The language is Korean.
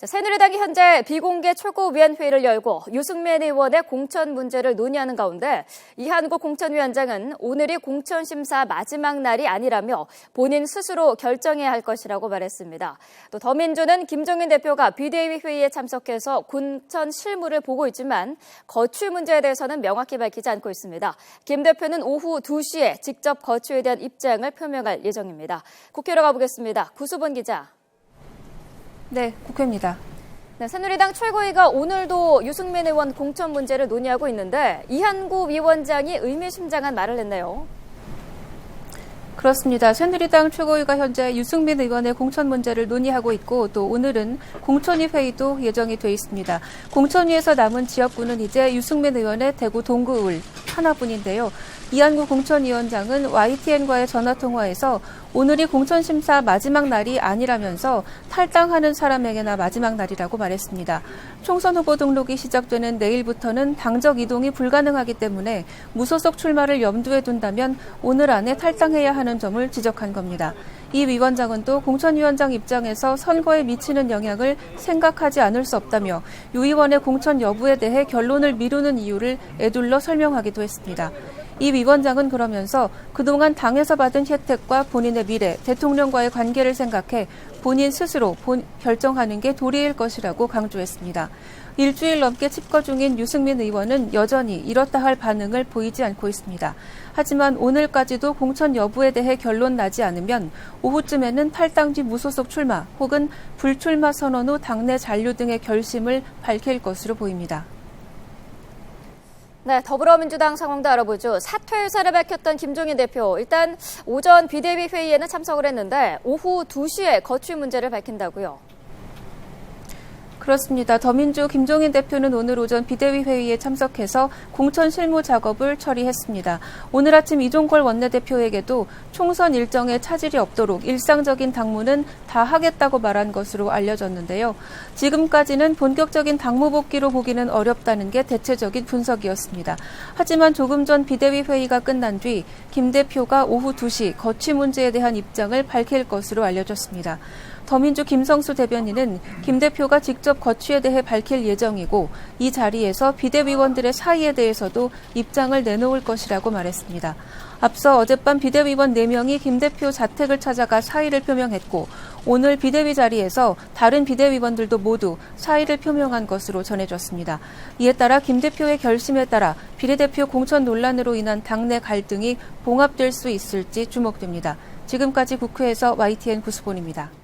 새누리당이 현재 비공개 최고위원회의를 열고 유승민 의원의 공천 문제를 논의하는 가운데 이한구 공천위원장은 오늘이 공천심사 마지막 날이 아니라며 본인 스스로 결정해야 할 것이라고 말했습니다. 또 더민주는 김종인 대표가 비대위 회의에 참석해서 공천 실무를 보고 있지만 거취 문제에 대해서는 명확히 밝히지 않고 있습니다. 김 대표는 오후 2시에 직접 거취에 대한 입장을 표명할 예정입니다. 국회로 가보겠습니다. 구수본 기자. 네, 국회입니다. 네, 새누리당 최고위가 오늘도 유승민 의원 공천 문제를 논의하고 있는데 이한구 위원장이 의미심장한 말을 했네요. 그렇습니다. 새누리당 최고위가 현재 유승민 의원의 공천 문제를 논의하고 있고 또 오늘은 공천위 회의도 예정이 돼 있습니다. 공천위에서 남은 지역구는 이제 유승민 의원의 대구 동구을 하나뿐인데요. 이한구 공천위원장은 YTN과의 전화통화에서 오늘이 공천심사 마지막 날이 아니라면서 탈당하는 사람에게나 마지막 날이라고 말했습니다. 총선 후보 등록이 시작되는 내일부터는 당적 이동이 불가능하기 때문에 무소속 출마를 염두에 둔다면 오늘 안에 탈당해야 하는 점을 지적한 겁니다. 이 위원장은 또 공천위원장 입장에서 선거에 미치는 영향을 생각하지 않을 수 없다며 유 의원의 공천 여부에 대해 결론을 미루는 이유를 에둘러 설명하기도 했습니다. 이 위원장은 그러면서 그동안 당에서 받은 혜택과 본인의 미래, 대통령과의 관계를 생각해 본인 스스로 결정하는 게 도리일 것이라고 강조했습니다. 일주일 넘게 칩거 중인 유승민 의원은 여전히 이렇다 할 반응을 보이지 않고 있습니다. 하지만 오늘까지도 공천 여부에 대해 결론 나지 않으면 오후쯤에는 탈당 뒤 무소속 출마 혹은 불출마 선언 후 당내 잔류 등의 결심을 밝힐 것으로 보입니다. 네, 더불어민주당 상황도 알아보죠. 사퇴 의사를 밝혔던 김종인 대표. 일단 오전 비대위 회의에는 참석을 했는데 오후 2시에 거취 문제를 밝힌다고요. 그렇습니다. 더민주 김종인 대표는 오늘 오전 비대위 회의에 참석해서 공천 실무 작업을 처리했습니다. 오늘 아침 이종걸 원내대표에게도 총선 일정에 차질이 없도록 일상적인 당무는 다 하겠다고 말한 것으로 알려졌는데요. 지금까지는 본격적인 당무 복귀로 보기는 어렵다는 게 대체적인 분석이었습니다. 하지만 조금 전 비대위 회의가 끝난 뒤 김 대표가 오후 2시 거취 문제에 대한 입장을 밝힐 것으로 알려졌습니다. 더민주 김성수 대변인은 김 대표가 직접 거취에 대해 밝힐 예정이고 이 자리에서 비대위원들의 사의에 대해서도 입장을 내놓을 것이라고 말했습니다. 앞서 어젯밤 비대위원 4명이 김 대표 자택을 찾아가 사의를 표명했고 오늘 비대위 자리에서 다른 비대위원들도 모두 사의를 표명한 것으로 전해졌습니다. 이에 따라 김 대표의 결심에 따라 비례대표 공천 논란으로 인한 당내 갈등이 봉합될 수 있을지 주목됩니다. 지금까지 국회에서 YTN 구수본입니다.